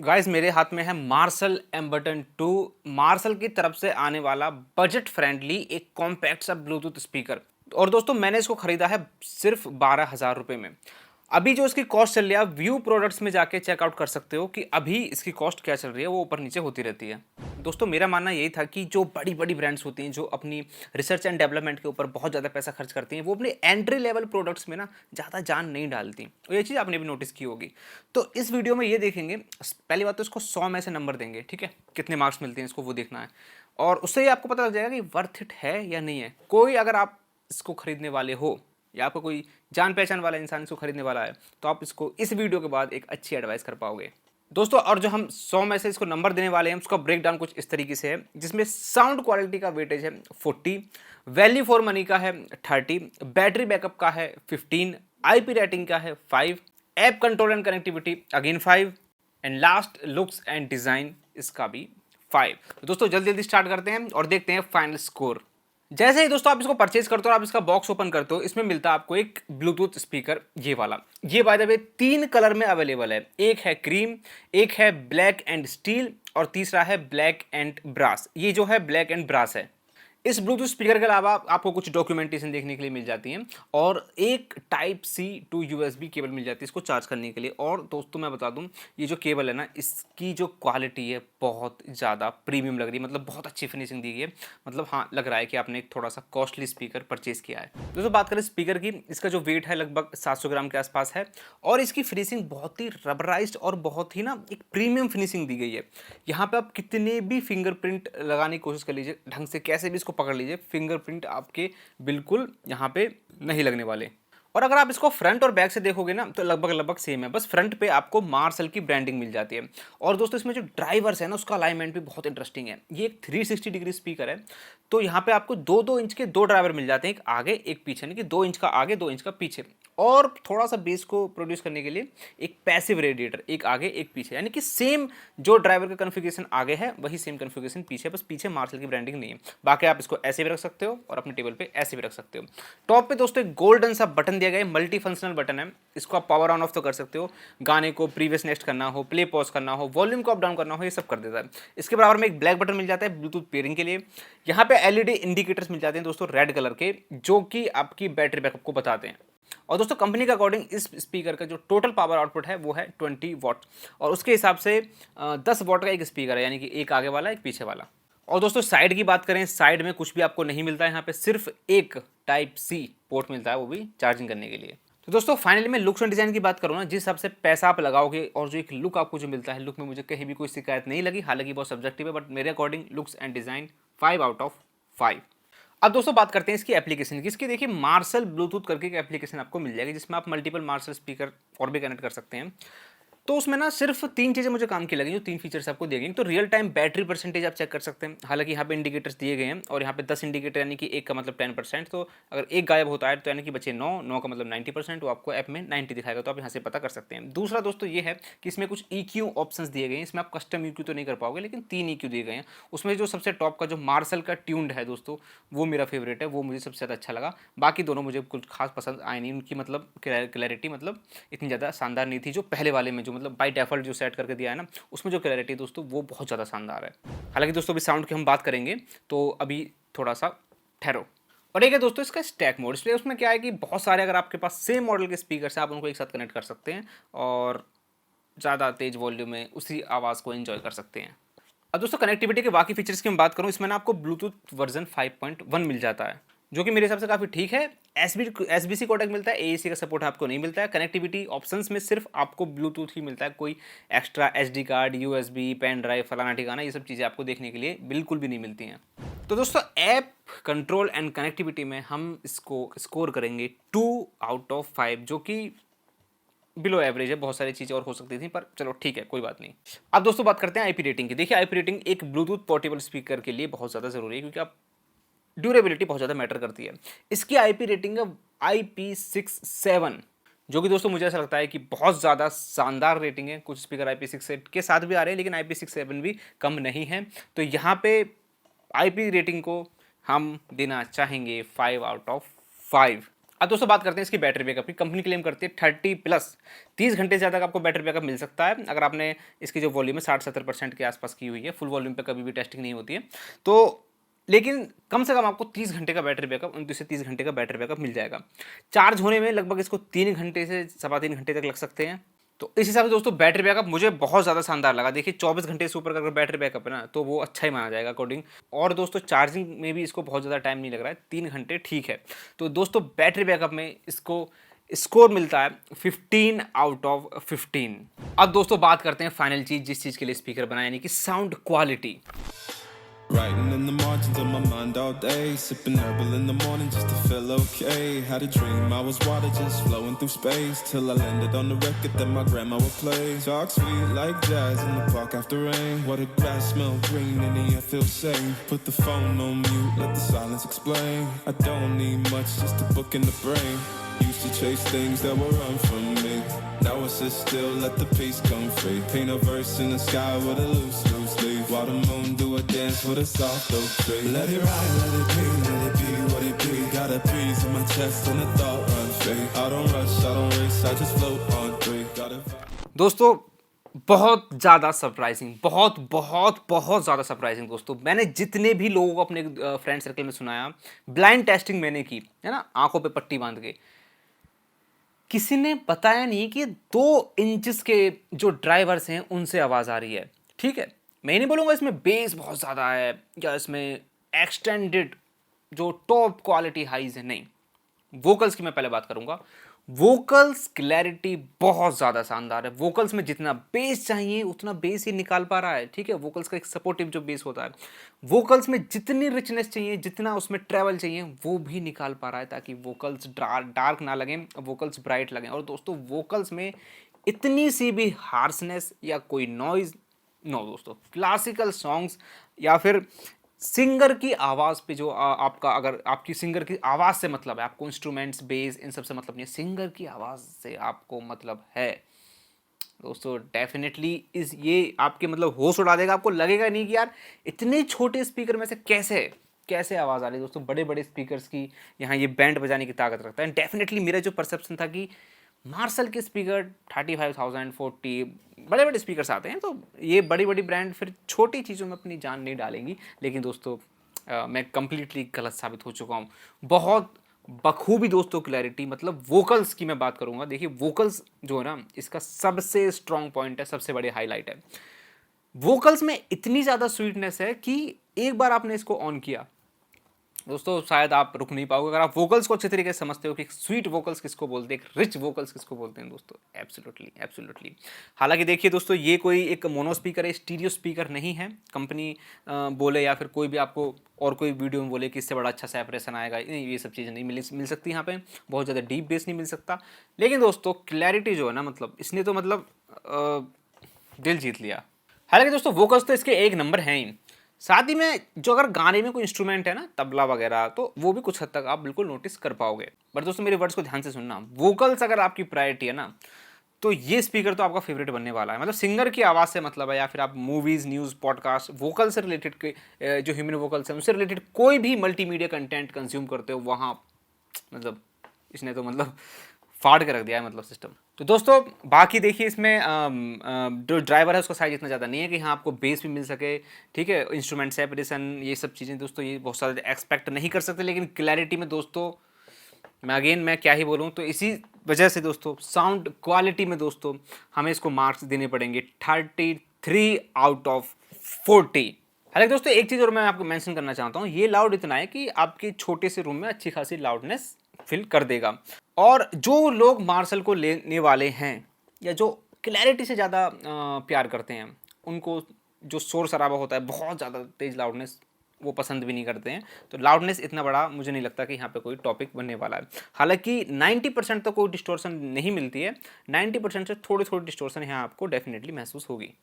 Guys मेरे हाथ में है मार्शल एम बटन 2। मार्शल की तरफ से आने वाला बजट फ्रेंडली एक कॉम्पैक्ट सा ब्लूटूथ स्पीकर। और दोस्तों मैंने इसको खरीदा है सिर्फ 12,000 रुपये में। अभी जो इसकी कॉस्ट चल रही है आप व्यू प्रोडक्ट्स में जाके चेकआउट कर सकते हो कि अभी इसकी कॉस्ट क्या चल रही है, वो ऊपर नीचे होती रहती है। दोस्तों मेरा मानना यही था कि जो बड़ी बड़ी ब्रांड्स होती हैं जो अपनी रिसर्च एंड डेवलपमेंट के ऊपर बहुत ज़्यादा पैसा खर्च करती हैं, वो अपने एंट्री लेवल प्रोडक्ट्स में ना ज़्यादा जान नहीं डालती। और ये चीज़ आपने भी नोटिस की होगी। तो इस वीडियो में ये देखेंगे, पहली बात तो इसको 100 में से नंबर देंगे, ठीक है, कितने मार्क्स मिलते हैं इसको वो देखना है। और उससे ही आपको पता लग जाएगा कि वर्थ इट है या नहीं है। कोई अगर आप इसको खरीदने वाले हो या आपको कोई जान पहचान वाला इंसान इसको खरीदने वाला है तो आप इसको इस वीडियो के बाद एक अच्छी एडवाइस कर पाओगे दोस्तों। और जो हम 100 में से इसको नंबर देने वाले हैं उसका ब्रेक डाउन कुछ इस तरीके से है, जिसमें साउंड क्वालिटी का वेटेज है 40, वैल्यू फॉर मनी का है 30, बैटरी बैकअप का है 15, आईपी रेटिंग का है 5, app control and connectivity again 5, and last looks and design इसका भी 5। तो दोस्तों जल्दी जल्दी स्टार्ट करते हैं और देखते हैं फाइनल स्कोर। जैसे ही दोस्तों आप इसको परचेज करते हो और आप इसका बॉक्स ओपन करते हो, इसमें मिलता है आपको एक ब्लूटूथ स्पीकर ये वाला। ये बाय द वे 3 कलर में अवेलेबल है, एक है क्रीम, एक है ब्लैक एंड स्टील और तीसरा है ब्लैक एंड ब्रास। ये जो है ब्लैक एंड ब्रास है। इस ब्लूटूथ स्पीकर के अलावा आपको कुछ डॉक्यूमेंटेशन देखने के लिए मिल जाती है और एक type C to USB cable मिल जाती है इसको चार्ज करने के लिए। और दोस्तों मैं बता दूं, ये जो केबल है ना, इसकी जो क्वालिटी है बहुत ज़्यादा प्रीमियम लग रही है, मतलब बहुत अच्छी फिनिशिंग दी गई है। मतलब हाँ, लग रहा है कि आपने एक थोड़ा सा कॉस्टली स्पीकर परचेज किया है। दोस्तों बात करें स्पीकर की, इसका जो वेट है लगभग 700 ग्राम के आसपास है और इसकी फिनिशिंग बहुत ही रबराइज्ड और बहुत ही ना एक प्रीमियम फिनिशिंग दी गई है। यहाँ पे आप कितने भी फिंगरप्रिंट लगाने की कोशिश कर लीजिए ढंग से, कैसे भी इसको पकड़ लीजिए, फिंगरप्रिंट आपके बिल्कुल यहाँ पे नहीं लगने वाले। और अगर आप इसको फ्रंट और बैक से देखोगे ना तो लगभग लगभग सेम है, बस फ्रंट पे आपको मार्शल की ब्रांडिंग मिल जाती है। और दोस्तों इसमें जो ड्राइवर्स है ना उसका अलाइनमेंट भी बहुत इंटरेस्टिंग है। ये एक 360 डिग्री स्पीकर है, तो यहाँ पे आपको 2-2 इंच के 2 ड्राइवर मिल जाते हैं, एक आगे एक पीछे, यानी कि 2 इंच का आगे 2 इंच का पीछे। और थोड़ा सा बेस को प्रोड्यूस करने के लिए एक पैसिव रेडिएटर, एक आगे एक पीछे, यानी कि सेम जो ड्राइवर का कन्फिगरेशन आगे है वही सेम कन्फिगरेशन पीछे, बस पीछे मार्शल की ब्रांडिंग नहीं है। बाकी आप इसको ऐसे भी रख सकते हो और अपने टेबल पे ऐसे भी रख सकते हो। टॉप पे दोस्तों एक गोल्डन सा बटन दिया गया है, मल्टी फंक्शनल बटन है। इसको आप पावर ऑन ऑफ तो कर सकते हो, गाने को प्रीवियस नेक्स्ट करना हो, प्ले पॉज करना हो, वॉल्यूम को अप डाउन करना हो, ये सब कर देता है। इसके बराबर में एक ब्लैक बटन मिल जाता है ब्लूटूथ पेयरिंग के लिए। यहाँ पे एलईडी इंडिकेटर्स मिल जाते हैं दोस्तों रेड कलर के, जो कि आपकी बैटरी बैकअप को बताते हैं। और दोस्तों कंपनी के अकॉर्डिंग इस स्पीकर का जो टोटल पावर आउटपुट है वो है 20 वॉट, और उसके हिसाब से 10 वॉट का एक स्पीकर है, यानी कि एक आगे वाला एक पीछे वाला। और दोस्तों साइड की बात करें, साइड में कुछ भी आपको नहीं मिलता है, यहाँ पे सिर्फ एक टाइप सी पोर्ट मिलता है, वो भी चार्जिंग करने के लिए। तो दोस्तों फाइनली मैं लुक्स एंड डिजाइन की बात करूँ ना, जिस हिसाब से पैसा आप लगाओगे और जो एक लुक आपको जो मिलता है, लुक में मुझे कहीं भी कोई शिकायत नहीं लगी। हालांकि बहुत सब्जेक्टिव है, बट मेरे according looks and design 5 out of 5। अब दोस्तों बात करते हैं इसकी एप्लीकेशन की। इसकी देखिए मार्शल ब्लूटूथ करके एक एप्लीकेशन आपको मिल जाएगी, जिसमें आप मल्टीपल मार्शल स्पीकर और भी कनेक्ट कर सकते हैं। तो उसमें ना सिर्फ 3 चीज़ें मुझे काम की लगी, जो 3 फीचर्स आपको दिए गए। तो रियल टाइम बैटरी परसेंटेज आप चेक कर सकते हैं, हालांकि यहाँ पे इंडिकेटर्स दिए गए हैं और यहाँ पे 10 इंडिकेटर, यानी कि एक का मतलब 10%। तो अगर एक गायब होता है तो यानी कि बचे 9 का मतलब 90%, वो आपको ऐप में 90 दिखाएगा, तो आप यहाँ से पता कर सकते हैं। दूसरा दोस्तों ये है कि इसमें कुछ EQ ऑप्शंस दिए गए हैं। इसमें आप कस्टम EQ तो नहीं कर पाओगे, लेकिन 3 EQ दिए गए हैं। उसमें जो सबसे टॉप का जो मार्शल का ट्यून्ड है दोस्तों, वो मेरा फेवरेट है, वो मुझे सबसे ज़्यादा अच्छा लगा। बाकी दोनों मुझे कुछ खास पसंद आए नहीं, उनकी मतलब क्लैरिटी मतलब इतनी ज़्यादा शानदार नहीं थी। जो पहले वाले में जो मतलब बाई डिफ़ॉल्ट जो सेट करके दिया है ना, उसमें जो क्लैरिटी दोस्तों वो बहुत ज़्यादा शानदार है। हालांकि दोस्तों अभी साउंड की हम बात करेंगे, तो अभी थोड़ा सा ठहरो। और एक है दोस्तों इसका स्टैक मोड। इसलिए उसमें क्या है कि बहुत सारे अगर आपके पास सेम मॉडल के स्पीकर हैं, आप उनको एक साथ कनेक्ट कर सकते हैं और ज़्यादा तेज वॉल्यूम में उसी आवाज़ को एंजॉय कर सकते हैं। अब दोस्तों कनेक्टिविटी के बाकी फीचर्स की मैं बात करूँ, इसमें ना आपको ब्लूटूथ वर्जन 5.1 मिल जाता है, जो कि मेरे हिसाब से काफ़ी ठीक है। SBC कोडेक मिलता है, AAC का सपोर्ट आपको नहीं मिलता है। कनेक्टिविटी ऑप्शंस में सिर्फ आपको ब्लूटूथ ही मिलता है, कोई extra SD card, USB, pen drive, फलाना ठिकाना, ये सब चीज़ें आपको देखने के लिए बिल्कुल भी नहीं मिलती हैं। तो दोस्तों ऐप कंट्रोल एंड कनेक्टिविटी में हम इसको स्कोर करेंगे 2 आउट ऑफ 5, जो कि बिलो एवरेज है। बहुत सारी चीज़ें और हो सकती थी, पर चलो ठीक है, कोई बात नहीं। अब दोस्तों बात करते हैं IP रेटिंग की। देखिए IP रेटिंग एक ब्लूटूथ पोर्टेबल स्पीकर के लिए बहुत ज़्यादा ज़रूरी है, क्योंकि आप ड्यूरेबिलिटी बहुत ज़्यादा मैटर करती है। इसकी IP रेटिंग है IP67, जो कि दोस्तों मुझे ऐसा लगता है कि बहुत ज़्यादा शानदार रेटिंग है। कुछ स्पीकर IP68 के साथ भी आ रहे हैं, लेकिन IP67 भी कम नहीं है। तो यहाँ पे IP रेटिंग को हम देना चाहेंगे 5 आउट ऑफ 5। अब दोस्तों बात करते हैं इसकी बैटरी बैकअप की। कंपनी क्लेम करती है 30+ 30 घंटे से ज़्यादा का आपको बैटरी बैकअप मिल सकता है अगर आपने इसकी जो वॉल्यूम है 60-70% के आसपास की हुई है। फुल वॉल्यूम पे कभी भी टेस्टिंग नहीं होती है, तो लेकिन कम से कम आपको 30 घंटे का बैटरी बैकअप, 29 से 30 घंटे का बैटरी बैकअप मिल जाएगा। चार्ज होने में लगभग इसको 3 घंटे से 3.25 घंटे तक लग सकते हैं। तो इस हिसाब से दोस्तों बैटरी बैकअप मुझे बहुत ज़्यादा शानदार लगा। देखिए 24 घंटे से ऊपर का अगर बैटरी बैकअप है ना, तो वो अच्छा ही माना जाएगा अकॉर्डिंग। और दोस्तों चार्जिंग में भी इसको बहुत ज़्यादा टाइम नहीं लग रहा है, 3 घंटे ठीक है। तो दोस्तों बैटरी बैकअप में इसको स्कोर मिलता है 15/15। अब दोस्तों बात करते हैं फाइनल चीज़, जिस चीज़ के लिए स्पीकर बनाया, यानी कि sound quality. Writing in the margins of my mind all day, sipping herbal in the morning just to feel okay. Had a dream I was water just flowing through space, till I landed on the record that my grandma would play. Talk sweet like jazz in the park after rain. What the grass smell green and the air feels sane. Put the phone on mute, let the silence explain. I don't need much, just a book in the brain. Used to chase things that were run from me. Now I sit still, let the peace come free. Paint a verse in the sky with a loose leaf. While the moon do a dance with a soft oak tree. Let it ride, let it be what it be. Got a breeze in my chest and a thought run free. I don't rush, I don't race, I just float on three. Got a दोस्तों बहुत ज़्यादा surprising, बहुत बहुत बहुत ज़्यादा surprising. दोस्तों मैंने जितने भी लोगों को अपने फ्रेंड सर्कल में सुनाया, ब्लाइंड टेस्टिंग मैंने की है ना, आंखों पे पट्टी बांध के, किसी ने बताया नहीं कि 2 इंचेस के जो ड्राइवर्स हैं उनसे आवाज़ आ रही है। ठीक है, मैं नहीं बोलूँगा इसमें बेस बहुत ज़्यादा है या इसमें एक्सटेंडेड जो टॉप क्वालिटी हाइज है, नहीं। वोकल्स की मैं पहले बात करूंगा। वोकल्स क्लैरिटी बहुत ज़्यादा शानदार है। वोकल्स में जितना बेस चाहिए उतना बेस ही निकाल पा रहा है। ठीक है, वोकल्स का एक सपोर्टिव जो बेस होता है, वोकल्स में जितनी रिचनेस चाहिए, जितना उसमें ट्रैवल चाहिए, वो भी निकाल पा रहा है, ताकि वोकल्स डार्क ना लगें, वोकल्स ब्राइट लगें। और दोस्तों वोकल्स में इतनी सी भी हार्सनेस या कोई नॉइज नो दोस्तों। क्लासिकल सॉन्ग्स या फिर सिंगर की आवाज़ पे जो आपका, अगर आपकी सिंगर की आवाज़ से मतलब है, आपको इंस्ट्रूमेंट्स बेस इन सब से मतलब नहीं है, सिंगर की आवाज़ से आपको मतलब है दोस्तों, डेफिनेटली इस ये आपके मतलब होश उड़ा देगा। आपको लगेगा नहीं कि यार इतने छोटे स्पीकर में से कैसे कैसे आवाज़ आ रही है। दोस्तों बड़े बड़े स्पीकर्स की यहाँ ये बैंड बजाने की ताकत रखता है। डेफिनेटली मेरा जो परसेप्शन था कि मार्शल के स्पीकर 35,000 40 बड़े बड़े स्पीकर्स आते हैं, तो ये बड़ी बड़ी ब्रांड फिर छोटी चीज़ों में अपनी जान नहीं डालेंगी। लेकिन दोस्तों मैं कंप्लीटली गलत साबित हो चुका हूँ। बहुत बखूबी दोस्तों क्लैरिटी, मतलब वोकल्स की मैं बात करूँगा। देखिए वोकल्स जो है ना, इसका सबसे स्ट्रॉन्ग पॉइंट है, सबसे बड़े हाईलाइट है। वोकल्स में इतनी ज़्यादा स्वीटनेस है कि एक बार आपने इसको ऑन किया दोस्तों, शायद आप रुक नहीं पाओगे। अगर आप वोकल्स को अच्छे तरीके से समझते हो कि स्वीट वोकल्स किसको बोलते हैं, एक रिच वोकल्स किसको बोलते हैं दोस्तों, एब्सोल्युटली एब्सोल्युटली। हालांकि देखिए दोस्तों, ये कोई एक मोनो स्पीकर है, स्टीरियो स्पीकर नहीं है। कंपनी बोले या फिर कोई भी आपको और कोई वीडियो में बोले कि इससे बड़ा अच्छा सेपरेशन आएगा, नहीं, ये सब चीज़ें नहीं मिल सकती यहाँ पे। बहुत ज़्यादा डीप बेस नहीं मिल सकता। लेकिन दोस्तों क्लैरिटी जो है ना, मतलब इसने तो मतलब दिल जीत लिया। हालांकि दोस्तों वोकल्स तो इसके एक नंबर हैं ही। साथ ही में जो अगर गाने में कोई इंस्ट्रूमेंट है ना, तबला वगैरह, तो वो भी कुछ हद तक आप बिल्कुल नोटिस कर पाओगे। बट दोस्तों मेरे वर्ड्स को ध्यान से सुनना, वोकल्स अगर आपकी प्रायोरिटी है ना, तो ये स्पीकर तो आपका फेवरेट बनने वाला है। मतलब सिंगर की आवाज़ से मतलब है, या फिर आप मूवीज़, न्यूज़, पॉडकास्ट, वोकल से रिलेटेड के जो ह्यूमन वोकल्स हैं उनसे रिलेटेड कोई भी मल्टीमीडिया कंटेंट कंज्यूम करते हो, वहाँ मतलब इसने तो मतलब फाड़ के रख दिया है मतलब सिस्टम। तो दोस्तों बाकी देखिए, इसमें जो ड्राइवर है उसका साइज इतना ज़्यादा नहीं है कि हाँ आपको बेस भी मिल सके। ठीक है, इंस्ट्रूमेंट सेपरेशन, ये सब चीज़ें दोस्तों ये बहुत सारे एक्सपेक्ट नहीं कर सकते। लेकिन क्लैरिटी में दोस्तों मैं क्या ही बोलूँ, तो इसी वजह से दोस्तों साउंड क्वालिटी में दोस्तों हमें इसको मार्क्स देने पड़ेंगे 33/40। हालांकि दोस्तों एक चीज़ और मैं आपको मेंशन करना चाहता हूँ, ये लाउड इतना है कि आपके छोटे से रूम में अच्छी खासी लाउडनेस फिल कर देगा। और जो लोग मार्शल को लेने वाले हैं या जो क्लैरिटी से ज़्यादा प्यार करते हैं, उनको जो शोर शराबा होता है, बहुत ज़्यादा तेज़ लाउडनेस, वो पसंद भी नहीं करते हैं। तो लाउडनेस इतना बड़ा मुझे नहीं लगता कि यहाँ पे कोई टॉपिक बनने वाला है। हालांकि 90% तो कोई डिस्टॉर्शन नहीं मिलती है, 90% से थोड़ी थोड़ी डिस्टॉर्शन यहाँ आपको डेफिनेटली महसूस होगी।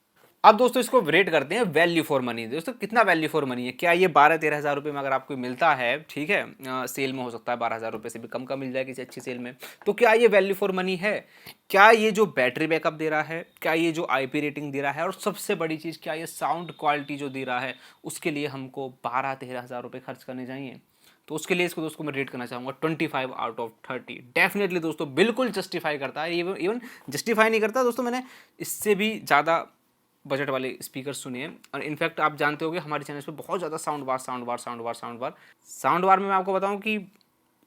अब दोस्तों इसको रेट करते हैं वैल्यू फॉर मनी। दोस्तों कितना वैल्यू फॉर मनी है, क्या ये 12-13 हज़ार रुपये में अगर आपको मिलता है, ठीक है, सेल में हो सकता है 12 हज़ार रुपये से भी कम का मिल जाए किसी अच्छी सेल में, तो क्या ये वैल्यू फॉर मनी है? क्या ये जो बैटरी बैकअप दे रहा है, क्या ये जो IP रेटिंग दे रहा है, और सबसे बड़ी चीज़ क्या ये साउंड क्वालिटी जो दे रहा है, उसके लिए हमको 12-13 हज़ार रुपये खर्च करने चाहिए? तो उसके लिए इसको दोस्तों मैं रेट करना चाहूँगा 25 आउट ऑफ 30। डेफिनेटली दोस्तों बिल्कुल जस्टिफाई करता है, इवन जस्टिफाई नहीं करता दोस्तों, मैंने इससे भी ज़्यादा बजट वाले स्पीकर सुने हैं। और इनफैक्ट आप जानते होंगे हमारे चैनल पे बहुत ज़्यादा साउंड बार में मैं आपको बताऊं कि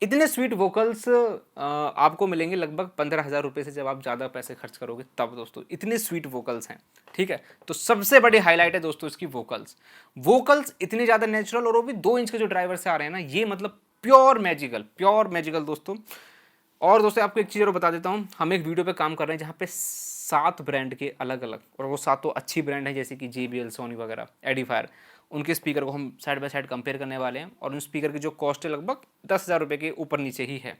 इतने स्वीट वोकल्स आपको मिलेंगे लगभग 15,000 रुपये से, जब आप ज़्यादा पैसे खर्च करोगे तब दोस्तों। इतने स्वीट वोकल्स हैं, ठीक है। तो सबसे बड़ी हाईलाइट है दोस्तों इसकी वोकल्स इतनी ज़्यादा नेचुरल, और वो भी 2 इंच के जो ड्राइवर से आ रहे हैं ना, ये मतलब प्योर मैजिकल दोस्तों। और दोस्तों आपको एक चीज़ और बता देता हूँ, हम एक वीडियो पे काम कर रहे हैं जहाँ पे 7 ब्रांड के अलग अलग, और वो 7 अच्छी ब्रांड है जैसे कि JBL, सोनी वगैरह, एडिफायर, उनके स्पीकर को हम साइड बाय साइड कंपेयर करने वाले हैं। और उन स्पीकर की जो कॉस्ट है लगभग 10,000 रुपये के ऊपर नीचे ही है।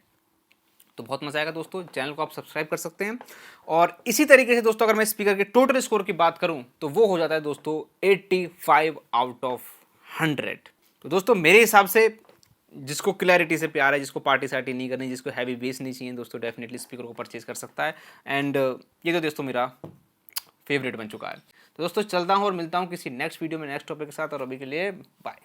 तो बहुत मजा आएगा दोस्तों। चैनल को आप सब्सक्राइब कर सकते हैं। और इसी तरीके से दोस्तों अगर मैं स्पीकर के टोटल स्कोर की बात करूं तो वो हो जाता है दोस्तों 85 आउट ऑफ 100। तो दोस्तों मेरे हिसाब से जिसको क्लैरिटी से प्यार है, जिसको पार्टी सार्टी नहीं करनी, जिसको हैवी बेस नहीं चाहिए दोस्तों, डेफिनेटली स्पीकर को परचेज कर सकता है। एंड ये तो दोस्तों मेरा फेवरेट बन चुका है। तो दोस्तों चलता हूँ और मिलता हूँ किसी नेक्स्ट वीडियो में नेक्स्ट टॉपिक के साथ, और अभी के लिए बाय।